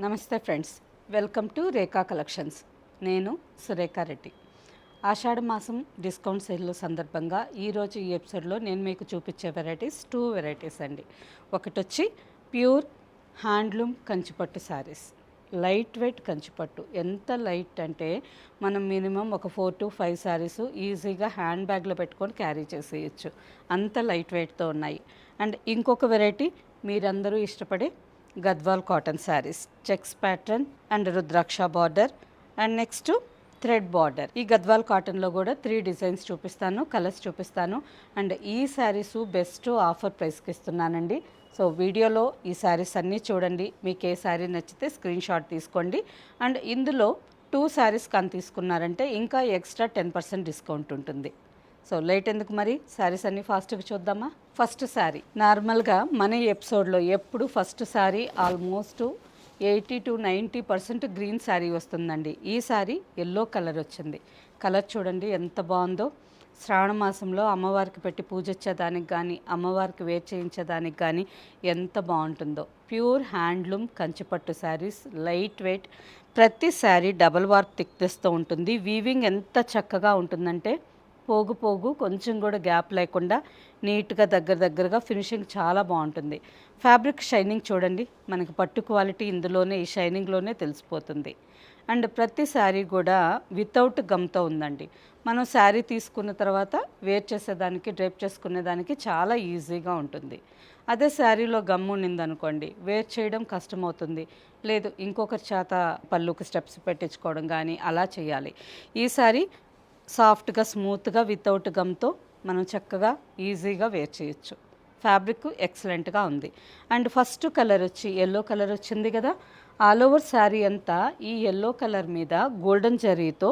నమస్తే friends, welcome to Rekha collections. నేను సురేఖా రెడ్డి. ఆషాఢ మాసం డిస్కౌంట్ సేల్ సందర్భంగా ఈరోజు ఈ ఎపిసోడ్లో నేను మీకు చూపించే టూ వెరైటీస్ అండి. ఒకటి వచ్చి ప్యూర్ హ్యాండ్లూమ్ కంచిపట్టు శారీస్, లైట్ వెయిట్ కంచిపట్టు. ఎంత లైట్ అంటే మనం మినిమం ఒక 4 to 5 శారీస్ ఈజీగా హ్యాండ్ బ్యాగ్లో పెట్టుకొని క్యారీ చేసేయచ్చు, అంత లైట్ వెయిట్తో ఉన్నాయి. అండ్ ఇంకొక వెరైటీ మీరందరూ ఇష్టపడే Gadwal cotton saris, checks pattern and rudraksha border and next thread border. ఈ గద్వాల్ కాటన్లో కూడా 3 డిజైన్స్ చూపిస్తాను, కలర్స్ చూపిస్తాను. అండ్ ఈ శారీస్ బెస్ట్ ఆఫర్ ప్రైస్కి ఇస్తున్నానండి. సో వీడియోలో ఈ శారీస్ అన్నీ చూడండి. మీకు ఏ శారీ నచ్చితే స్క్రీన్ షాట్ తీసుకోండి. అండ్ ఇందులో 2 శారీస్ కానీ తీసుకున్నారంటే ఇంకా ఎక్స్ట్రా 10% డిస్కౌంట్ ఉంటుంది. సో లేట్ ఎందుకు, మరి శారీస్ అన్నీ ఫాస్ట్గా చూద్దామా. ఫస్ట్ శారీ, నార్మల్గా మన ఎపిసోడ్లో ఎప్పుడు first sari almost 80 to 90% green sari వస్తుందండి. ఈ శారీ ఎల్లో కలర్ వచ్చింది. కలర్ చూడండి ఎంత బాగుందో. శ్రావణ మాసంలో అమ్మవారికి పెట్టి పూజించేదానికి కానీ అమ్మవారికి వేర్ చేయించేదానికి కానీ ఎంత బాగుంటుందో. ప్యూర్ హ్యాండ్లూమ్ కంచిపట్టు శారీస్, లైట్ వెయిట్. ప్రతి శారీ డబల్ వార్ప్ థిక్నెస్తో ఉంటుంది. వీవింగ్ ఎంత చక్కగా ఉంటుందంటే పోగు పోగు కొంచెం కూడా గ్యాప్ లేకుండా నీట్గా దగ్గరగా ఫినిషింగ్ చాలా బాగుంటుంది. ఫ్యాబ్రిక్ షైనింగ్ చూడండి, మనకి పట్టు క్వాలిటీ ఇందులోనే ఈ షైనింగ్లోనే తెలిసిపోతుంది. అండ్ ప్రతి శారీ కూడా వితౌట్ గమ్తో ఉందండి. మనం శారీ తీసుకున్న తర్వాత వేర్ చేసేదానికి, డ్రైప్ చేసుకునేదానికి చాలా ఈజీగా ఉంటుంది. అదే శారీలో గమ్ ఉండిందనుకోండి, వేర్ చేయడం కష్టమవుతుంది. లేదు ఇంకొకరి చేత పళ్ళుకి స్టెప్స్ పెట్టించుకోవడం కానీ అలా చేయాలి. ఈ శారీ సాఫ్ట్గా స్మూత్గా వితౌట్ గమ్తో మనం చక్కగా ఈజీగా వేర్ చేయొచ్చు. ఫ్యాబ్రిక్ ఎక్సలెంట్గా ఉంది. అండ్ ఫస్ట్ కలర్ వచ్చి ఎల్లో కలర్ వచ్చింది కదా. ఆల్ ఓవర్ శారీ అంతా ఈ ఎల్లో కలర్ మీద గోల్డెన్ జరీతో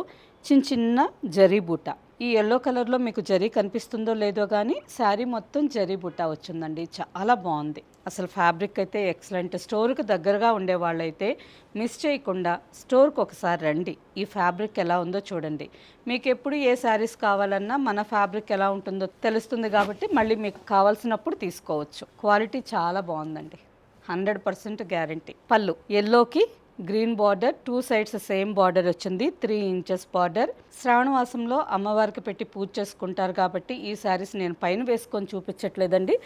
చిన్న జరీ బూటా. ఈ ఎల్లో కలర్లో మీకు జరీ కనిపిస్తుందో లేదో కానీ శారీ మొత్తం జరీ బూటా వచ్చిందండి. చాలా బాగుంది. అసలు ఫ్యాబ్రిక్ అయితే ఎక్సలెంట్. స్టోర్కి దగ్గరగా ఉండే వాళ్ళైతే మిస్ చేయకుండా స్టోర్కి ఒకసారి రండి. ఈ ఫ్యాబ్రిక్ ఎలా ఉందో చూడండి. మీకు ఎప్పుడు ఏ శారీస్ కావాలన్నా మన ఫ్యాబ్రిక్ ఎలా ఉంటుందో తెలుస్తుంది కాబట్టి మళ్ళీ మీకు కావాల్సినప్పుడు తీసుకోవచ్చు. క్వాలిటీ చాలా బాగుందండి, 100% గ్యారంటీ. పళ్ళు ఎల్లోకి green border, 2 sides same border వచ్చింది, 3 ఇంచెస్ బార్డర్. శ్రావణ మాసంలో అమ్మవారికి పెట్టి పూజ చేసుకుంటారు కాబట్టి ఈ శారీస్ నేను పైన వేసుకొని చూపించట్లేదండి,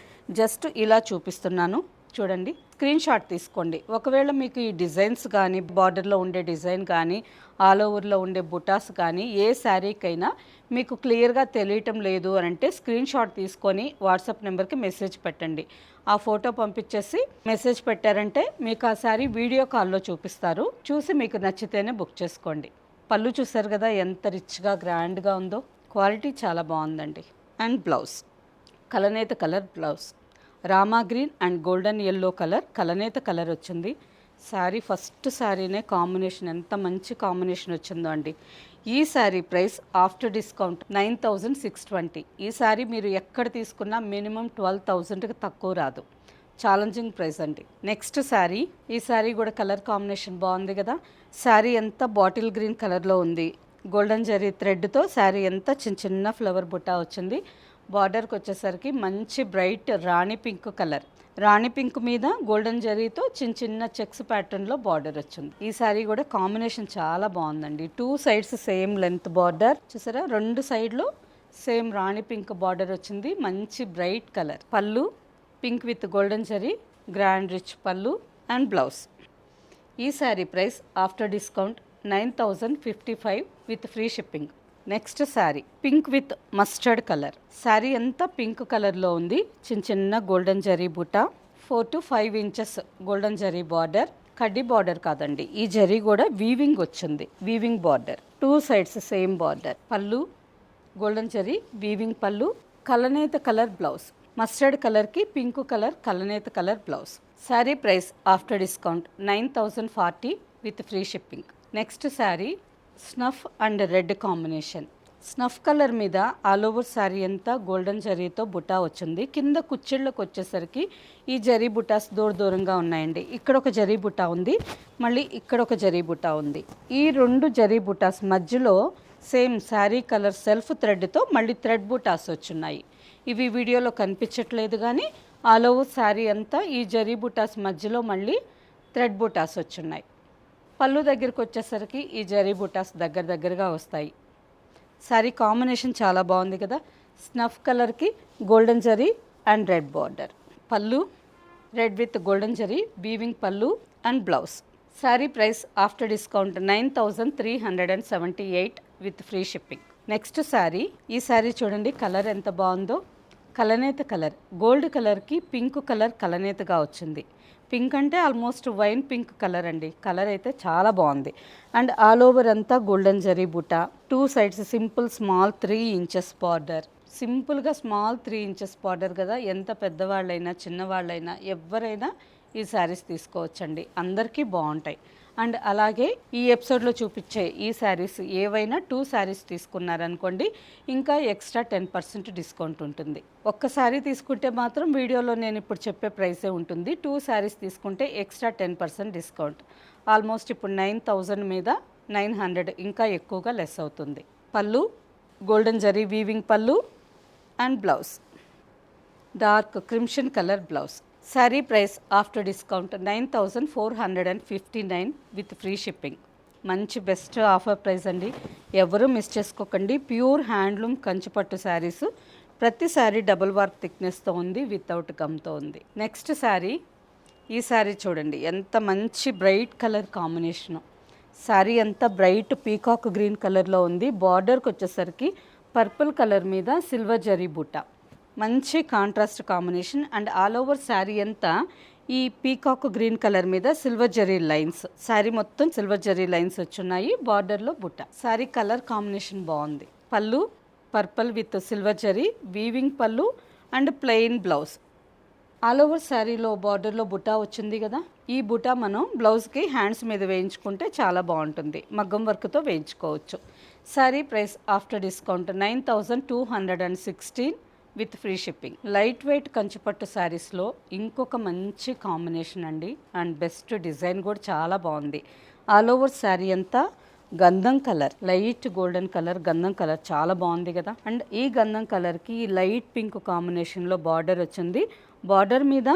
జస్ట్ ఇలా చూపిస్తున్నాను. చూడండి, స్క్రీన్ షాట్ తీసుకోండి. ఒకవేళ మీకు ఈ డిజైన్స్ కానీ, బార్డర్లో ఉండే డిజైన్ కానీ, ఆల్ ఓవర్లో ఉండే బుటాస్ కానీ ఏ శారీకైనా మీకు క్లియర్గా తెలియటం లేదు అని అంటే స్క్రీన్ షాట్ తీసుకొని వాట్సాప్ నెంబర్కి మెసేజ్ పెట్టండి. ఆ ఫోటో పంపించేసి మెసేజ్ పెట్టారంటే మీకు ఆ శారీ వీడియో కాల్లో చూపిస్తారు. చూసి మీకు నచ్చితేనే బుక్ చేసుకోండి. పళ్ళు చూసారు కదా ఎంత రిచ్గా గ్రాండ్గా ఉందో. క్వాలిటీ చాలా బాగుందండి. అండ్ బ్లౌజ్ కలనేత colour blouse, Rama green and golden yellow colour, కలనేత కలర్ వచ్చింది. శారీ ఫస్ట్ శారీనే కాంబినేషన్ ఎంత మంచి కాంబినేషన్ వచ్చిందో అండి. ఈ శారీ ప్రైస్ ఆఫ్టర్ డిస్కౌంట్ 9620. ఈ శారీ మీరు ఎక్కడ తీసుకున్నా మినిమం 12,000కి తక్కువ రాదు. ఛాలెంజింగ్ ప్రైస్ అండి. నెక్స్ట్ శారీ, ఈ శారీ కూడా కలర్ కాంబినేషన్ బాగుంది కదా. శారీ ఎంత బాటిల్ గ్రీన్ కలర్లో ఉంది. గోల్డెన్ జరీ థ్రెడ్తో శారీ ఎంత చిన్న ఫ్లవర్ బుట్టా వచ్చింది. బార్డర్కి వచ్చేసరికి మంచి బ్రైట్ రాణి పింక్ కలర్, రాణి పింక్ మీద గోల్డెన్ జరీతో చిన్న చెక్స్ ప్యాటర్న్లో బార్డర్ వచ్చింది. ఈ శారీ కూడా కాంబినేషన్ చాలా బాగుందండి. 2 సైడ్స్ సేమ్ లెంత్ బార్డర్ చూసారా, 2 సైడ్లో సేమ్ రాణి పింక్ బార్డర్ వచ్చింది. మంచి బ్రైట్ కలర్. పళ్ళు pink with golden zari, grand rich పళ్ళు అండ్ బ్లౌజ్. ఈ sari price after discount 9055 with free shipping. Next sari pink with mustard colour. Sari అంతా పింక్ కలర్లో ఉంది. చిన్న గోల్డెన్ జరీ బుటా, 4 to 5 inches golden zari border. కడ్డీ బార్డర్ కాదండి, ఈ జరీ కూడా వీవింగ్ వచ్చింది. Weaving border, 2 sides same border. పళ్ళు గోల్డెన్ జరీ వీవింగ్ పళ్ళు. కలనేత కలర్ బ్లౌజ్, మస్టర్డ్ కలర్కి పింక్ కలర్ కలనేత colour blouse. Sari price after discount 9040 with free shipping. Next sari snuff and red combination. Snuff colour మీద ఆల్ ఓవర్ శారీ అంతా గోల్డెన్ జరీతో బుటా వచ్చింది. కింద కుచ్చిళ్ళకు వచ్చేసరికి ఈ జరీ బుటాస్ దూరంగా ఉన్నాయండి. ఇక్కడ ఒక జరీ బుటా ఉంది, మళ్ళీ ఇక్కడ ఒక జరీ బుటా ఉంది. ఈ 2 జరీ బుటాస్ మధ్యలో సేమ్ శారీ కలర్ సెల్ఫ్ థ్రెడ్తో మళ్ళీ థ్రెడ్ బుటాస్ వచ్చున్నాయి. ఇవి వీడియోలో కనిపించట్లేదు కానీ ఆల్ ఓవర్ శారీ అంతా ఈ జరీ బుటాస్ మధ్యలో మళ్ళీ థ్రెడ్ బుటాస్ వచ్చున్నాయి. పళ్ళు దగ్గరికి వచ్చేసరికి ఈ జరీ బుటాస్ దగ్గరగా వస్తాయి. సారీ కాంబినేషన్ చాలా బాగుంది కదా. స్నఫ్ కలర్కి గోల్డెన్ జరీ అండ్ రెడ్ బార్డర్. పళ్ళు red with golden zari weaving పళ్ళు and blouse. Sari price after discount 9378 with free shipping. Next sari. ఈ శారీ చూడండి కలర్ ఎంత బాగుందో. కలనేత కలర్, గోల్డ్ కలర్కి పింక్ కలర్ కలనేతగా వచ్చింది. పింక్ అంటే ఆల్మోస్ట్ వైన్ పింక్ కలర్ అండి. కలర్ అయితే చాలా బాగుంది. అండ్ ఆల్ ఓవర్ అంతా గోల్డెన్ జరీ బుటా. 2 sides simple small 3 inches border. సింపుల్గా స్మాల్ 3 ఇంచెస్ బార్డర్ కదా. ఎంత పెద్దవాళ్ళైనా చిన్నవాళ్ళైనా ఎవరైనా ఈ శారీస్ తీసుకోవచ్చండి. అందరికీ బాగుంటాయి. అండ్ అలాగే ఈ ఎపిసోడ్లో చూపించే ఈ శారీస్ ఏవైనా 2 శారీస్ తీసుకున్నారనుకోండి ఇంకా ఎక్స్ట్రా 10% డిస్కౌంట్ ఉంటుంది. ఒక్క శారీ తీసుకుంటే మాత్రం వీడియోలో నేను ఇప్పుడు చెప్పే ప్రైసే ఉంటుంది. 2 శారీస్ తీసుకుంటే ఎక్స్ట్రా 10% డిస్కౌంట్. ఆల్మోస్ట్ ఇప్పుడు 9000 మీద 900 ఇంకా ఎక్కువగా లెస్ అవుతుంది. పళ్ళు గోల్డెన్ జరీ వీవింగ్ పళ్ళు and blouse dark crimson colour blouse. Sari price after discount 9459 with free shipping. మంచి బెస్ట్ ఆఫర్ ప్రైస్ అండి. ఎవరు మిస్ చేసుకోకండి. ప్యూర్ హ్యాండ్లూమ్ కంచిపట్టు శారీస్. ప్రతి శారీ డబుల్ వార్ప్ థిక్నెస్తో ఉంది, వితౌట్ గమ్తో ఉంది. నెక్స్ట్ శారీ. ఈ శారీ చూడండి ఎంత మంచి బ్రైట్ కలర్ కాంబినేషను. శారీ అంతా బ్రైట్ పీకాక్ గ్రీన్ కలర్లో ఉంది. బార్డర్కి వచ్చేసరికి పర్పుల్ కలర్ మీద సిల్వర్ జరీ బుట్ట. మంచి contrast combination. And all over sari అంతా ఈ పీకాక్ గ్రీన్ కలర్ మీద సిల్వర్ జరీ లైన్స్. శారీ మొత్తం సిల్వర్ జరీ లైన్స్ వచ్చున్నాయి. బార్డర్లో బుట్ట. శారీ కలర్ కాంబినేషన్ బాగుంది. పళ్ళు పర్పుల్ విత్ సిల్వర్ జరీ వీవింగ్ పళ్ళు and plain blouse. All over శారీలో బార్డర్లో బుటా వచ్చింది కదా. ఈ బుటా మనం బ్లౌజ్కి హ్యాండ్స్ మీద వేయించుకుంటే చాలా బాగుంటుంది. మగ్గం వర్క్తో వేయించుకోవచ్చు. Sari price after discount 9216 with free shipping. Light weight కంచిపట్టు శారీస్లో ఇంకొక మంచి కాంబినేషన్ అండి. అండ్ బెస్ట్ డిజైన్ కూడా చాలా బాగుంది. ఆల్ ఓవర్ శారీ అంతా గంధం కలర్, లైట్ గోల్డెన్ కలర్ గంధం కలర్ చాలా బాగుంది కదా. అండ్ ఈ గంధం కలర్కి లైట్ పింక్ కాంబినేషన్లో బార్డర్ వచ్చింది. బార్డర్ మీద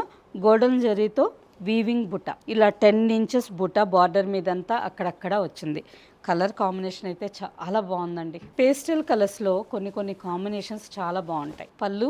గోల్డెన్ జరీతో వీవింగ్ బుట్ట. ఇలా 10 ఇంచెస్ బుట్ట బార్డర్ మీదంతా అక్కడక్కడ వచ్చింది. కలర్ కాంబినేషన్ అయితే చాలా బాగుందండి. పేస్టల్ కలర్స్లో కొన్ని కాంబినేషన్స్ చాలా బాగుంటాయి. పళ్ళు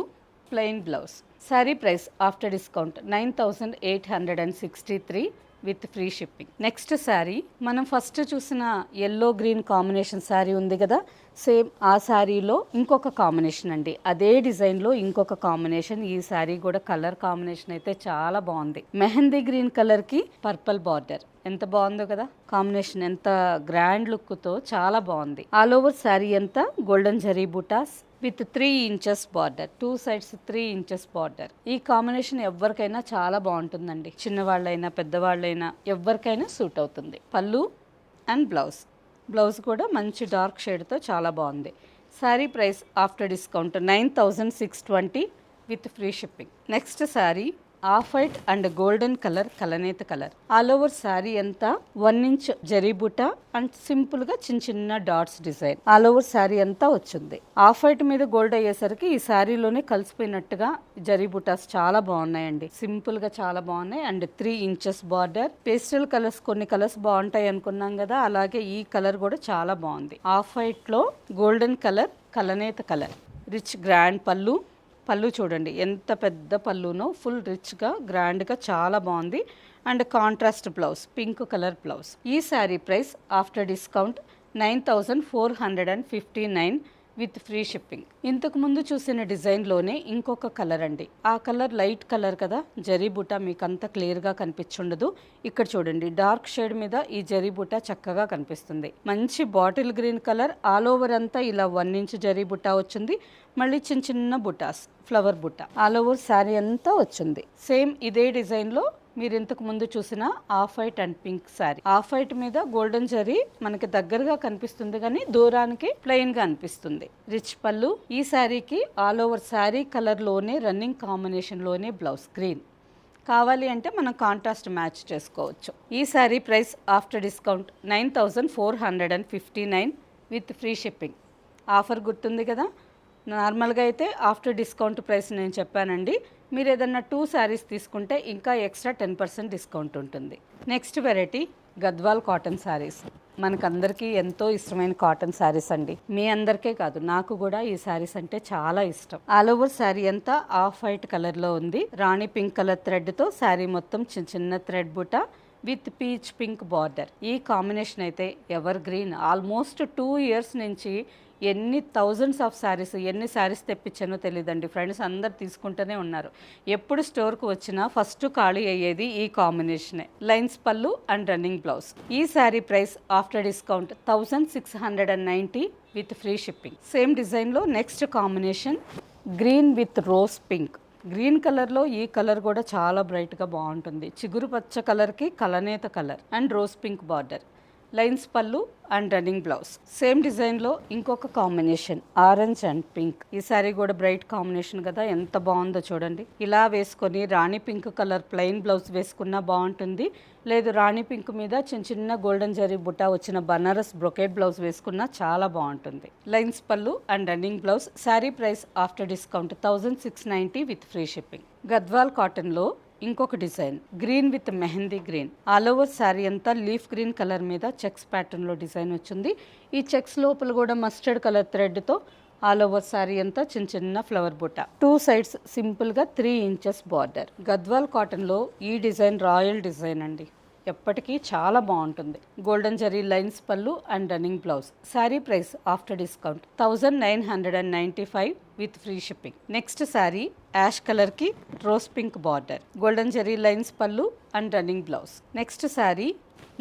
plain blouse. Sari price after discount 9863 with free shipping. Next sari. మనం ఫస్ట్ చూసిన ఎల్లో గ్రీన్ కాంబినేషన్ శారీ ఉంది కదా, సేమ్ ఆ శారీలో ఇంకొక కాంబినేషన్ అండి. అదే డిజైన్లో ఇంకొక కాంబినేషన్. ఈ శారీ కూడా కలర్ కాంబినేషన్ అయితే చాలా బాగుంది. మెహందీ గ్రీన్ కలర్కి పర్పుల్ బార్డర్. ఎంత బాగుందో కదా కాంబినేషన్. ఎంత గ్రాండ్ లుక్తో చాలా బాగుంది. ఆల్ ఓవర్ శారీ అంతా గోల్డెన్ జరీ బుటాస్ with 3 inches border. 2 sides 3 inches border. ఈ కాంబినేషన్ ఎవరికైనా చాలా బాగుంటుందండి. చిన్నవాళ్ళైనా పెద్దవాళ్ళైనా ఎవరికైనా సూట్ అవుతుంది. పళ్ళు అండ్ బ్లౌజ్. బ్లౌజ్ కూడా మంచి డార్క్ షేడ్తో చాలా బాగుంది. Sari price after discount 9620 with free shipping. Next sari off white and golden colour కలనేత కలర్. ఆల్ ఓవర్ శారీ అంతా 1 ఇంచ్ జరీ బుటా అండ్ సింపుల్గా చిన్న dots design all over sari అంతా వచ్చింది. ఆఫ్ వైట్ మీద గోల్డ్ అయ్యేసరికి ఈ శారీలోనే కలిసిపోయినట్టుగా జరీ బుటాస్ చాలా బాగున్నాయండి. సింపుల్గా చాలా బాగున్నాయి. And 3 inches border. Pastel colours కొన్ని కలర్స్ బాగుంటాయి అనుకున్నాం కదా, అలాగే ఈ కలర్ కూడా చాలా బాగుంది. ఆఫ్ వైట్లో గోల్డెన్ కలర్ కలనేత కలర్. రిచ్ గ్రాండ్ పళ్ళు. పళ్ళు చూడండి ఎంత పెద్ద పళ్ళునో. ఫుల్ రిచ్గా గ్రాండ్గా చాలా బాగుంది. And contrast blouse pink colour blouse. ఈ sari price after discount 9459 with free shipping. ఇంతకు ముందు చూసిన డిజైన్లోనే ఇంకొక కలర్ అండి. ఆ కలర్ లైట్ కలర్ కదా, జరీ బుటా మీకు అంత క్లియర్గా కనిపించుండదు. ఇక్కడ చూడండి డార్క్ షేడ్ మీద ఈ జరీ బుటా చక్కగా కనిపిస్తుంది. మంచి bottle green colour. All over అంతా ఇలా 1 ఇంచ్ జరీ బుటా వచ్చింది. మళ్ళీ చిన్న బుటాస్ ఫ్లవర్ బుట్ట ఆల్ ఓవర్ శారీ అంతా వచ్చింది. సేమ్ ఇదే డిజైన్లో మీరు ఇంతకు ముందు చూసిన of white and pink sari. Off white మీద గోల్డెన్ జరీ మనకి దగ్గరగా కనిపిస్తుంది కానీ దూరానికి ప్లెయిన్ గా అనిపిస్తుంది. రిచ్ పళ్ళు. ఈ శారీకి ఆల్ ఓవర్ శారీ కలర్ లోనే రన్నింగ్ కాంబినేషన్ లోనే బ్లౌజ్ గ్రీన్. కావాలి అంటే మనం కాంట్రాస్ట్ మ్యాచ్ చేసుకోవచ్చు. ఈ sari price after discount 9459 with free shipping. Offer గుర్తుంది కదా. నార్మల్గా అయితే ఆఫ్టర్ డిస్కౌంట్ ప్రైస్ నేను చెప్పానండి. మీరు ఏదన్నా 2 శారీస్ తీసుకుంటే ఇంకా ఎక్స్ట్రా 10% డిస్కౌంట్ ఉంటుంది. Next variety Gadwal cotton saris. మనకందరికీ ఎంతో ఇష్టమైన కాటన్ శారీస్ అండి. మీ అందరికే కాదు, నాకు కూడా ఈ శారీస్ అంటే చాలా ఇష్టం. ఆల్ ఓవర్ శారీ అంతా ఆఫ్ వైట్ కలర్లో ఉంది. రాణి పింక్ కలర్ థ్రెడ్తో శారీ మొత్తం చిన్న చిన్న థ్రెడ్ బుట్ట విత్ పీచ్ పింక్ బార్డర్. ఈ కాంబినేషన్ అయితే ఎవర్ గ్రీన్. ఆల్మోస్ట్ 2 ఇయర్స్ నుంచి ఎన్ని థౌజండ్స్ ఆఫ్ శారీస్, ఎన్ని శారీస్ తెప్పించానో తెలియదండి. ఫ్రెండ్స్ అందరు తీసుకుంటూనే ఉన్నారు. ఎప్పుడు స్టోర్కు వచ్చినా ఫస్ట్ ఖాళీ అయ్యేది ఈ కాంబినేషనే. లైన్స్ పళ్ళు అండ్ రన్నింగ్ బ్లౌజ్. ఈ sari price after discount 1690 with free shipping. Same డిజైన్లో next combination green with rose pink. Green కలర్లో ఈ కలర్ కూడా చాలా బ్రైట్గా బాగుంటుంది. చిగురు పచ్చ కలర్కి కలనేత colour and rose pink border. Lines పళ్ళు అండ్ రన్నింగ్ బ్లౌజ్. సేమ్ డిజైన్లో ఇంకొక కాంబినేషన్ ఆరెంజ్ అండ్ పింక్. ఈ సారీ కూడా బ్రైట్ కాంబినేషన్ కదా, ఎంత బాగుందో చూడండి. ఇలా వేసుకొని Rani pink colour plain blouse వేసుకున్నా బాగుంటుంది. లేదు రాణి పింక్ మీద చిన్న చిన్న గోల్డెన్ జరీ బుట్ట వచ్చిన బనారస్ బ్రొకేట్ బ్లౌజ్ వేసుకున్నా చాలా బాగుంటుంది. లైన్స్ పళ్ళు and running blouse. Sari price after discount 1690 with free shipping. Gadwal కాటన్లో ఇంకొక design green with mehndi green. All over sari అంతా లీఫ్ గ్రీన్ కలర్ మీద చెక్స్ ప్యాటర్న్లో డిజైన్ వచ్చింది. ఈ చెక్స్ లోపల కూడా మస్టర్డ్ కలర్ థ్రెడ్తో ఆల్ ఓవర్ శారీ అంతా చిన్న చిన్న ఫ్లవర్ బుట్ట. 2 సైడ్స్ సింపుల్గా 3 ఇంచెస్ బార్డర్. గద్వాల్ కాటన్లో ఈ డిజైన్ రాయల్ డిజైన్ అండి, ఎప్పటికీ చాలా బాగుంటుంది. గోల్డెన్ జరీ లైన్స్ పళ్ళు and running blouse. Sari price after discount 1995 with free shipping. Next sari ash కలర్కి రోజ్ పింక్ బార్డర్. గోల్డెన్ జరీ లైన్స్ పళ్ళు and running blouse. Next sari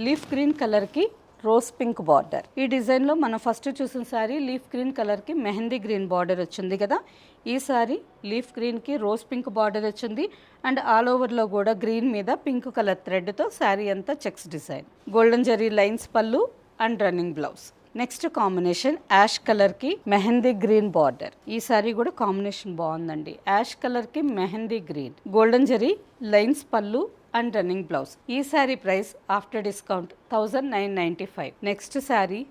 leaf green కలర్కి రోజ్ పింక్ బార్డర్. ఈ డిజైన్లో మనం ఫస్ట్ చూసిన శారీ లీఫ్ గ్రీన్ కలర్కి మెహందీ గ్రీన్ బార్డర్ వచ్చింది కదా. ఈ సారీ లీఫ్ గ్రీన్కి రోజ్ పింక్ బార్డర్ వచ్చింది అండ్ ఆల్ ఓవర్లో కూడా గ్రీన్ మీద పింక్ కలర్ థ్రెడ్తో శారీ అంతా చెక్స్ డిజైన్. గోల్డెన్ జరీ లైన్స్ పళ్ళు and running blouse. Next combination ash కలర్కి మెహందీ గ్రీన్ బార్డర్. ఈ సారీ కూడా కాంబినేషన్ బాగుందండి. యాష్ కలర్కి మెహందీ గ్రీన్, గోల్డెన్ జరీ లైన్స్ పళ్ళు అండ్ రన్నింగ్ బ్లౌజ్. ఈ sari price after discount 1995. Next sari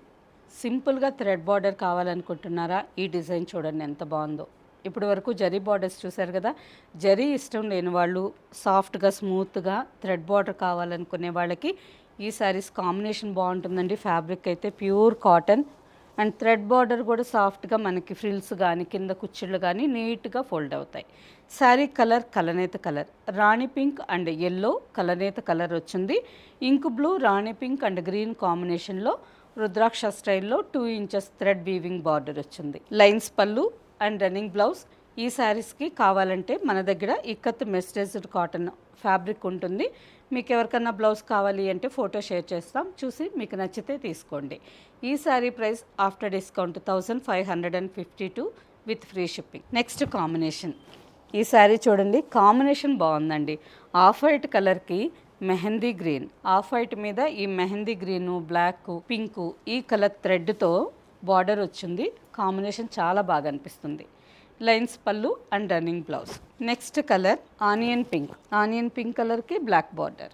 సింపుల్గా థ్రెడ్ బార్డర్ కావాలనుకుంటున్నారా? ఈ డిజైన్ చూడండి ఎంత బాగుందో. ఇప్పటి వరకు జరీ బార్డర్స్ చూసారు కదా. జరీ ఇష్టం లేని వాళ్ళు, సాఫ్ట్గా స్మూత్గా థ్రెడ్ బార్డర్ కావాలనుకునే వాళ్ళకి ఈ శారీస్ కాంబినేషన్ బాగుంటుందండి. ఫ్యాబ్రిక్ అయితే pure cotton and thread border కూడా సాఫ్ట్గా మనకి ఫ్రిల్స్ కానీ కింద కుచ్చిళ్ళు కానీ నీట్గా ఫోల్డ్ అవుతాయి. శారీ కలర్ కలనేత colour, Rani pink and yellow కలనేత కలర్ వచ్చింది. Ink blue Rani pink and green కాంబినేషన్లో రుద్రాక్ష స్టైల్లో 2 ఇంచెస్ థ్రెడ్ వీవింగ్ బార్డర్ వచ్చింది. లైన్స్ పళ్ళు అండ్ రన్నింగ్ బ్లౌజ్. ఈ శారీస్కి కావాలంటే మన దగ్గర ఇక్కత్ మెస్టైజ్డ్ కాటన్ ఫ్యాబ్రిక్ ఉంటుంది. మీకు ఎవరికన్నా బ్లౌజ్ కావాలి అంటే ఫోటో షేర్ చేస్తాం, చూసి మీకు నచ్చితే తీసుకోండి. ఈ sari price after discount 1552 with free shipping. Next combination ఈ శారీ చూడండి, కాంబినేషన్ బాగుందండి. ఆఫ్ వైట్ కలర్కి మెహందీ గ్రీన్, ఆఫ్ వైట్ మీద ఈ మెహందీ గ్రీను బ్లాక్ పింక్ ఈ కలర్ థ్రెడ్తో బార్డర్ వచ్చింది. కాంబినేషన్ చాలా బాగా అనిపిస్తుంది. లైన్స్ పళ్ళు and running blouse. Next colour onion pink. Onion pink కలర్కి బ్లాక్ బార్డర్.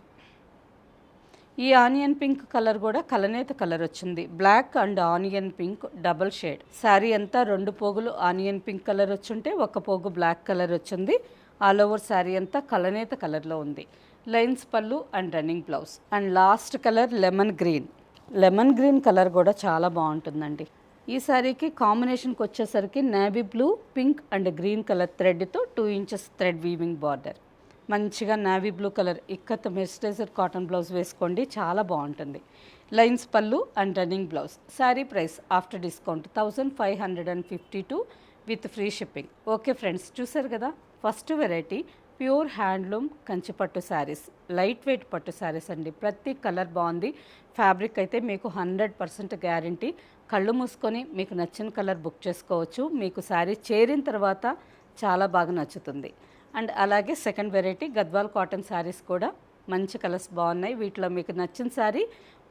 ఈ ఆనియన్ పింక్ కలర్ కూడా కలనేత కలర్ వచ్చింది. Black and onion pink double shade. Sari అంతా 2 పోగులు ఆనియన్ పింక్ కలర్ వచ్చుంటే 1 పోగు బ్లాక్ కలర్ వచ్చింది. ఆల్ ఓవర్ శారీ అంతా కలనేత కలర్లో ఉంది. లైన్స్ పళ్ళు and running blouse. And last colour lemon green. Lemon green colour కూడా చాలా బాగుంటుందండి. ఈ శారీకి కాంబినేషన్కి వచ్చేసరికి navy blue pink and green colour థ్రెడ్తో 2 ఇంచెస్ థ్రెడ్ వీవింగ్ బార్డర్. మంచిగా navy blue colour ikat mercerised cotton blouse వేసుకోండి, చాలా బాగుంటుంది. లైన్స్ పళ్ళు and running blouse. Sari price after discount 1552 with free shipping. Okay friends, చూసారు కదా ఫస్ట్ వెరైటీ ప్యూర్ హ్యాండ్లూమ్ కంచిపట్టు saris, light weight పట్టు శారీస్ అండి. ప్రతి కలర్ బాగుంది. ఫ్యాబ్రిక్ అయితే మీకు 100% గ్యారంటీ. కళ్ళు మూసుకొని మీకు నచ్చిన కలర్ బుక్ చేసుకోవచ్చు. మీకు శారీ చేరిన తర్వాత చాలా బాగా నచ్చుతుంది. అండ్ అలాగే second variety Gadwal cotton saris కూడా మంచి కలర్స్ బాగున్నాయి. వీటిలో మీకు నచ్చిన శారీ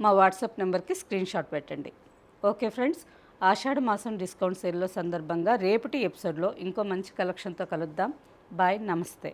మా వాట్సాప్ నెంబర్కి స్క్రీన్ షాట్ పెట్టండి. ఓకే ఫ్రెండ్స్, ఆషాఢ మాసం డిస్కౌంట్ సేల్లో సందర్భంగా రేపటి ఎపిసోడ్లో ఇంకో మంచి కలెక్షన్తో కలుద్దాం. బాయ్, నమస్తే.